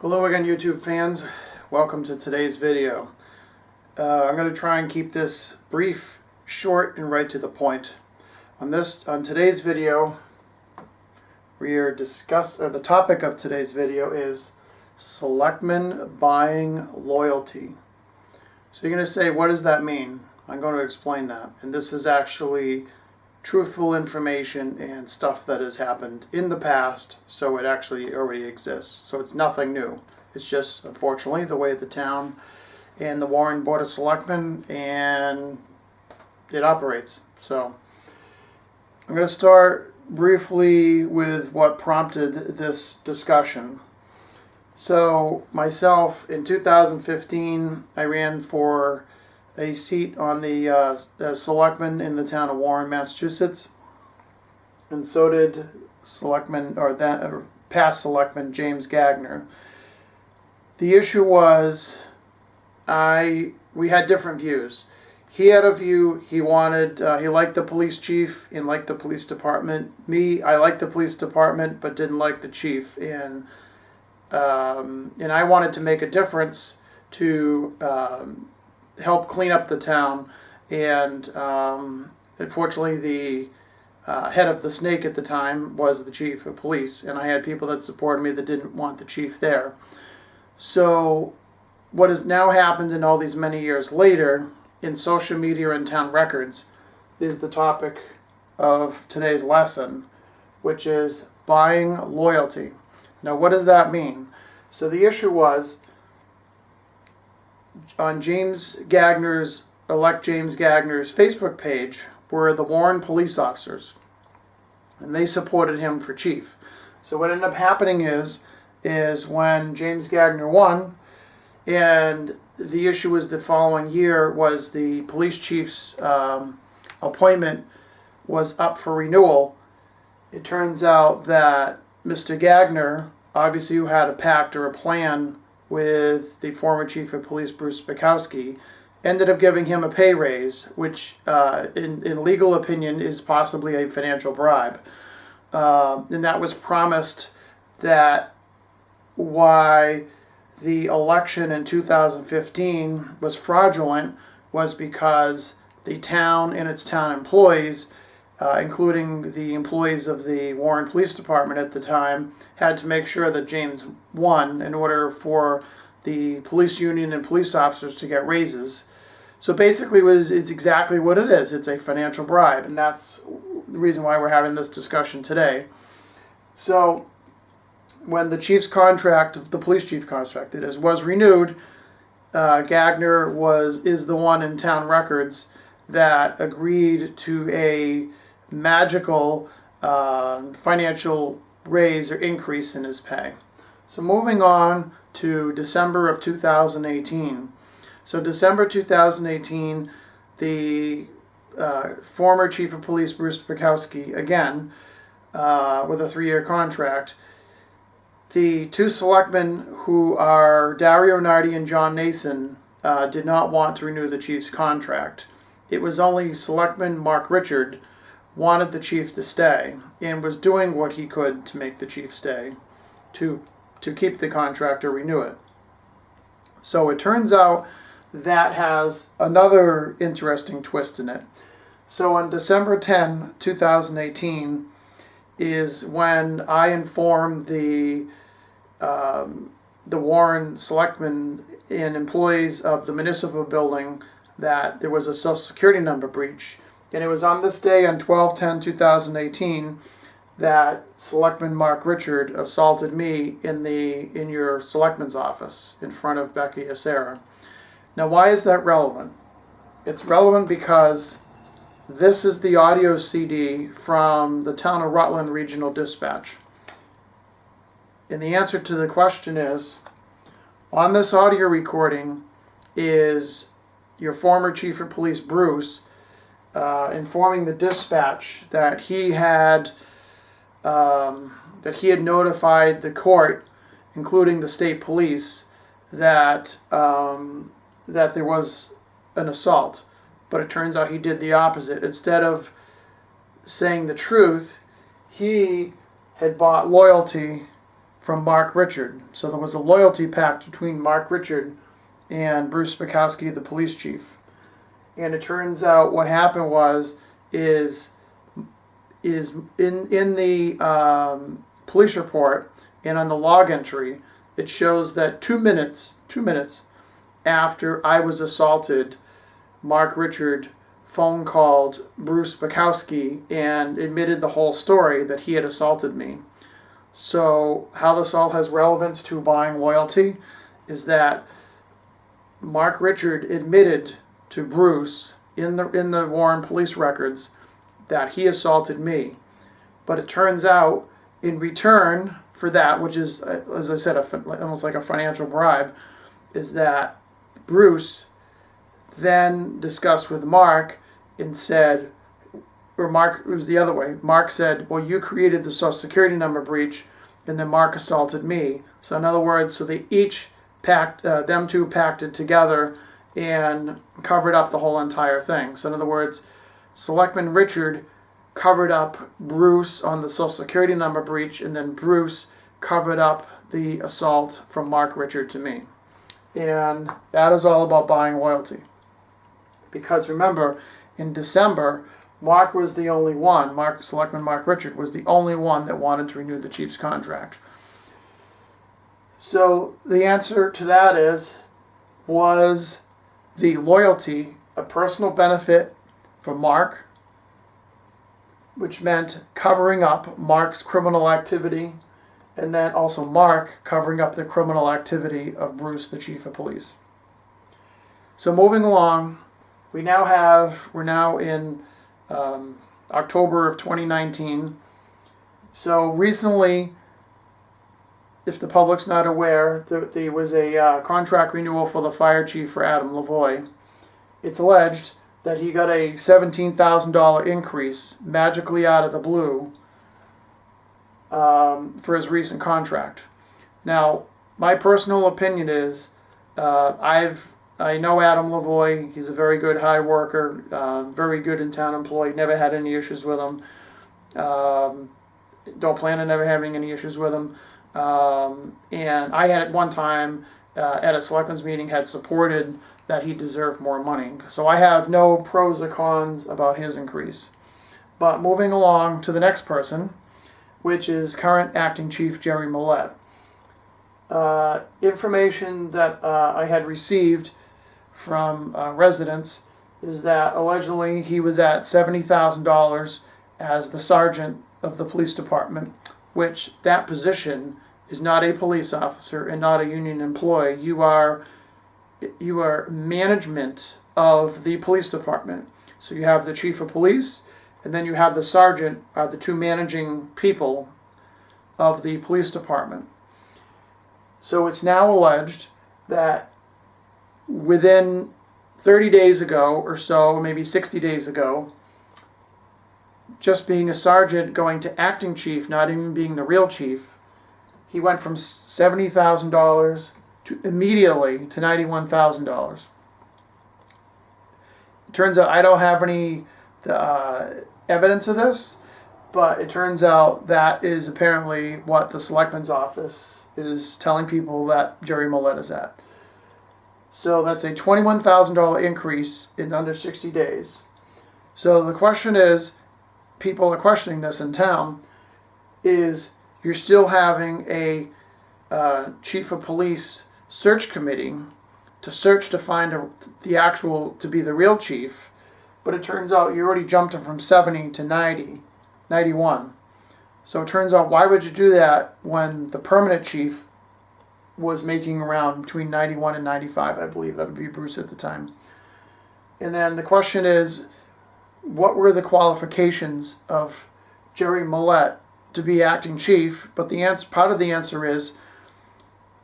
Hello again, YouTube fans. Welcome to today's video. I'm going to try and keep this brief, short, and right to the point. On today's video, the topic of today's video is Selectmen buying loyalty. So you're going to say, what does that mean? I'm going to explain that. And this is actually truthful information and stuff that has happened in the past, so it actually already exists. So it's nothing new. It's just, unfortunately, the way the town and the Warren Board of Selectmen and it operates. So I'm going to start briefly with what prompted this discussion. So myself, in 2015, I ran for a seat on the selectmen in the town of Warren, Massachusetts, and so did past selectman James Gagner. The issue was we had different views. He had a view. He liked the police chief and liked the police department. Me, I liked the police department but didn't like the chief, and I wanted to make a difference to help clean up the town, and unfortunately the head of the snake at the time was the chief of police, and I had people that supported me that didn't want the chief there. So what has now happened in all these many years later in social media and town records is the topic of today's lesson, which is buying loyalty. Now, what does that mean? So the issue was on James Gagner's Facebook page were the Warren police officers, and they supported him for chief. So what ended up happening is when James Gagner won, and the issue was the following year was the police chief's appointment was up for renewal. It turns out that Mr. Gagner, obviously who had a pact or a plan with the former chief of police, Bruce Spiewakowski, ended up giving him a pay raise, which in legal opinion is possibly a financial bribe. And that was promised. That why the election in 2015 was fraudulent was because the town and its town employees, including the employees of the Warren Police Department at the time, had to make sure that James won in order for the police union and police officers to get raises. So basically it's exactly what it is. It's a financial bribe, and that's the reason why we're having this discussion today. So when the chief's contract, the police chief contract it is, was renewed, Gagner is the one in town records that agreed to a magical financial raise or increase in his pay. So moving on to December of 2018. So December 2018, the former chief of police, Bruce Spiewakowski, again, with a 3-year contract, the two selectmen who are Dario Nardi and John Nason did not want to renew the chief's contract. It was only Selectman Marc Richard wanted the chief to stay and was doing what he could to make the chief stay, to keep the contract or renew it. So it turns out that has another interesting twist in it. So on December 10, 2018 is when I informed the Warren selectmen and employees of the municipal building that there was a social security number breach. And it was on this day, on 12/10/2018, that Selectman Marc Richard assaulted me in your selectman's office in front of Becky Acera. Now, why is that relevant? It's relevant because this is the audio CD from the Town of Rutland Regional Dispatch. And the answer to the question is, on this audio recording is your former chief of police, Bruce, informing the dispatch that he had notified the court, including the state police, that there was an assault. But it turns out he did the opposite. Instead of saying the truth, he had bought loyalty from Marc Richard. So there was a loyalty pact between Marc Richard and Bruce Spiewakowski, the police chief. And it turns out what happened is in the police report and on the log entry, it shows that 2 minutes after I was assaulted, Marc Richard phone called Bruce Spiewakowski and admitted the whole story that he had assaulted me. So how this all has relevance to buying loyalty is that Marc Richard admitted to Bruce in the Warren police records that he assaulted me. But it turns out in return for that, which is, as I said, almost like a financial bribe, is that Bruce then discussed with Marc and said, or Marc, it was the other way. Marc said, well, you created the Social Security number breach, and then Marc assaulted me. So in other words, so they each them two pacted together and covered up the whole entire thing. So in other words, Selectman Richard covered up Bruce on the Social Security number breach, and then Bruce covered up the assault from Marc Richard to me. And that is all about buying loyalty. Because remember, in December, Marc was the only one, Selectman Marc Richard was the only one that wanted to renew the chief's contract. So the answer to that was the loyalty a personal benefit for Marc, which meant covering up Marc's criminal activity, and then also Marc covering up the criminal activity of Bruce, the chief of police. So moving along, we're now in October of 2019. So recently, if the public's not aware, there was a contract renewal for the fire chief for Adam Lavoie. It's alleged that he got a $17,000 increase magically out of the blue for his recent contract. Now, my personal opinion is, I know Adam Lavoie. He's a very good hard worker, very good in-town employee. Never had any issues with him. Don't plan on never having any issues with him. And I had at one time at a selectmen's meeting had supported that he deserved more money. So I have no pros or cons about his increase. But moving along to the next person, which is current acting chief Gerald Millette. Information that I had received from residents is that allegedly he was at $70,000 as the sergeant of the police department, which that position is not a police officer and not a union employee. You are management of the police department. So you have the chief of police, and then you have the sergeant, are the two managing people of the police department. So it's now alleged that within 30 days ago or so, maybe 60 days ago, just being a sergeant going to acting chief, not even being the real chief, he went from $70,000 immediately to $91,000. It turns out I don't have any evidence of this, but it turns out that is apparently what the selectman's office is telling people that Gerald Millette is at. So that's a $21,000 increase in under 60 days. So the question is, people are questioning this in town, is you're still having a chief of police search committee to search to find to be the real chief, but it turns out you already jumped him from 70 to 91. So it turns out, why would you do that when the permanent chief was making around between 91 and 95, I believe. That would be Bruce at the time. And then the question is, what were the qualifications of Gerald Millette to be acting chief? But part of the answer is,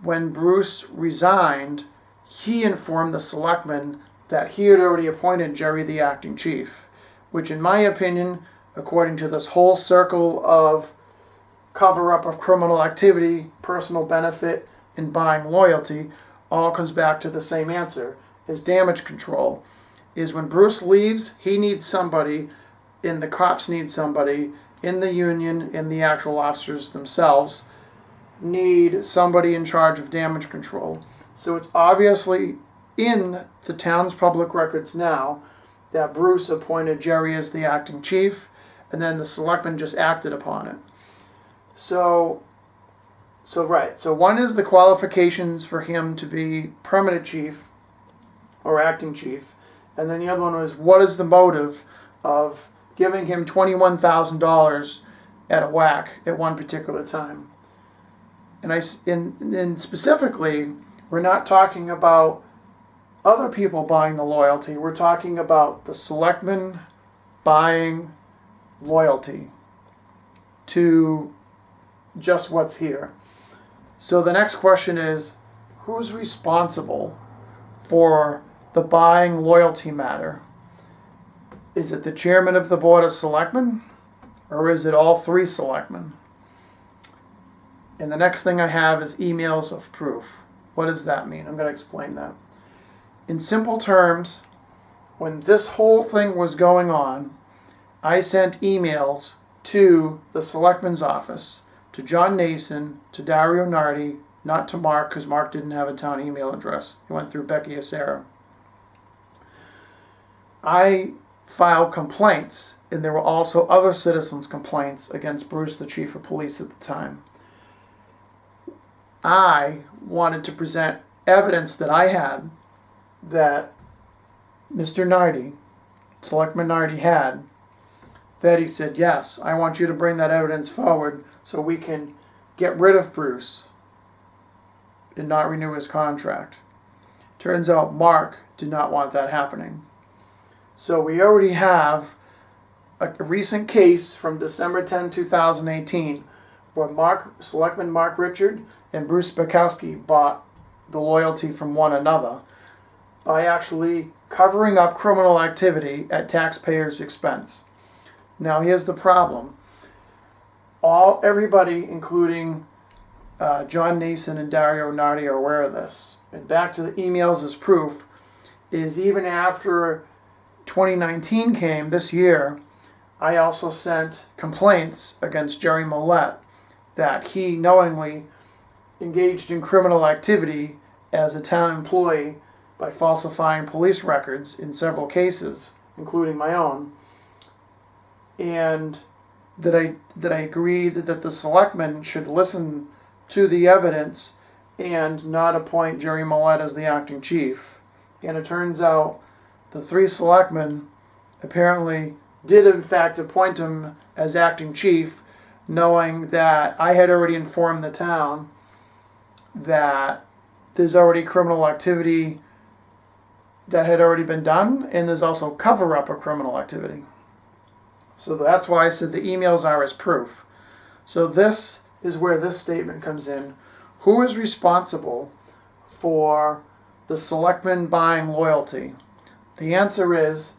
when Bruce resigned, he informed the selectmen that he had already appointed Jerry the acting chief, which in my opinion, according to this whole circle of cover-up of criminal activity, personal benefit, and buying loyalty, all comes back to the same answer, is damage control. Is when Bruce leaves, he needs somebody, and the cops need somebody in the union, in the actual officers themselves, need somebody in charge of damage control. So it's obviously in the town's public records now that Bruce appointed Jerry as the acting chief, and then the selectmen just acted upon it. So one is the qualifications for him to be permanent chief or acting chief, and then the other one was what is the motive of giving him $21,000 at a whack at one particular time. And specifically, we're not talking about other people buying the loyalty. We're talking about the selectmen buying loyalty to just what's here. So the next question is, who's responsible for the buying loyalty matter? Is it the chairman of the Board of Selectmen, or is it all three selectmen? And the next thing I have is emails of proof. What does that mean? I'm going to explain that. In simple terms, when this whole thing was going on, I sent emails to the selectman's office, to John Nason, to Dario Nardi, not to Mark, because Mark didn't have a town email address. He went through Becky or Sarah. I filed complaints, and there were also other citizens' complaints against Bruce, the chief of police at the time. I wanted to present evidence that I had that Mr. Nardi, Selectman Nardi, had, that he said, yes, I want you to bring that evidence forward so we can get rid of Bruce and not renew his contract. Turns out Mark did not want that happening. So we already have a recent case from December 10, 2018, where Selectman Marc Richard and Bruce Spiewakowski bought the loyalty from one another by actually covering up criminal activity at taxpayers' expense. Now here's the problem. Everybody, including John Nason and Dario Nardi, are aware of this. And back to the emails as proof, is even after 2019 came, this year, I also sent complaints against Gerald Millette that he knowingly engaged in criminal activity as a town employee by falsifying police records in several cases, including my own, and that I agreed that the selectmen should listen to the evidence and not appoint Gerald Millette as the acting chief. And it turns out the three selectmen apparently did in fact appoint him as acting chief, knowing that I had already informed the town that there's already criminal activity that had already been done, and there's also cover-up of criminal activity. So that's why I said the emails are as proof. So this is where this statement comes in. Who is responsible for the selectmen buying loyalty? The answer is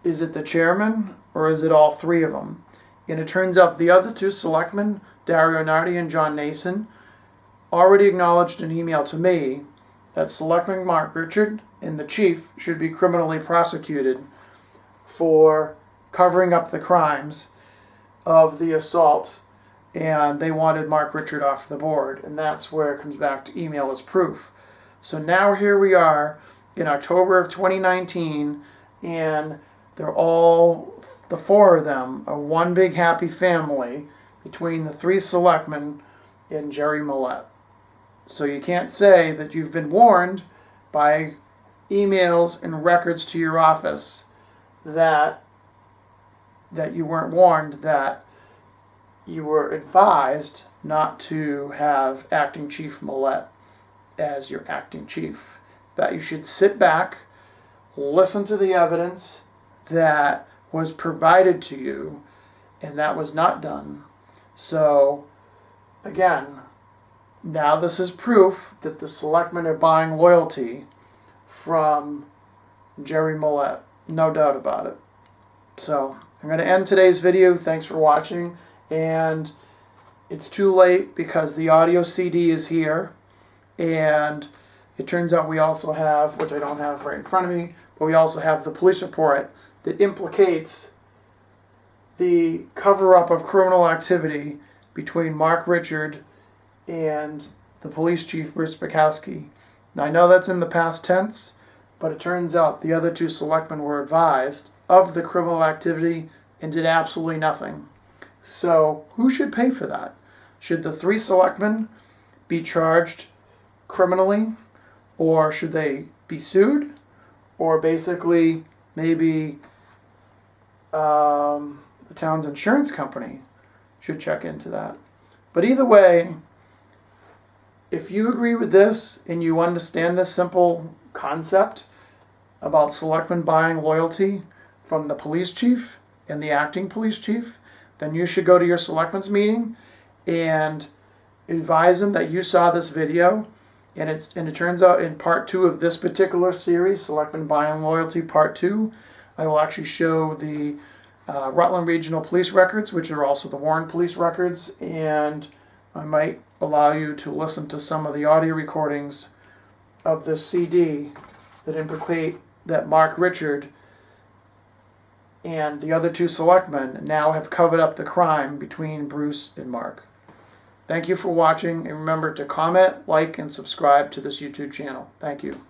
it the chairman or is it all three of them? And it turns out the other two selectmen, Dario Nardi and John Nason, already acknowledged an email to me that Selectman Marc Richard and the chief should be criminally prosecuted for covering up the crimes of the assault, and they wanted Marc Richard off the board, and that's where it comes back to email as proof. So now here we are in October of 2019, and they're all, the four of them, are one big happy family between the three selectmen and Gerald Millette. So you can't say that you've been warned by emails and records to your office that you weren't warned, that you were advised not to have Acting Chief Millette as your acting chief. That you should sit back, listen to the evidence that was provided to you, and that was not done. So, again, now this is proof that the selectmen are buying loyalty from Gerald Millette. No doubt about it. So, I'm going to end today's video. Thanks for watching. And it's too late because the audio CD is here. And it turns out we also have, which I don't have right in front of me, but we also have the police report that implicates the cover-up of criminal activity between Marc Richard and the police chief, Bruce Spiewakowski. Now, I know that's in the past tense, but it turns out the other two selectmen were advised of the criminal activity and did absolutely nothing. So who should pay for that? Should the three selectmen be charged criminally, or should they be sued, or basically maybe the town's insurance company should check into that? But either way, if you agree with this and you understand this simple concept about selectmen buying loyalty from the police chief and the acting police chief, then you should go to your selectmen's meeting and advise them that you saw this video, and it turns out in part 2 of this particular series, Selectmen Buying Loyalty Part 2, I will actually show the Rutland Regional Police records, which are also the Warren Police records, and I might allow you to listen to some of the audio recordings of this CD that implicate that Marc Richard and the other two selectmen now have covered up the crime between Bruce and Marc. Thank you for watching, and remember to comment, like, and subscribe to this YouTube channel. Thank you.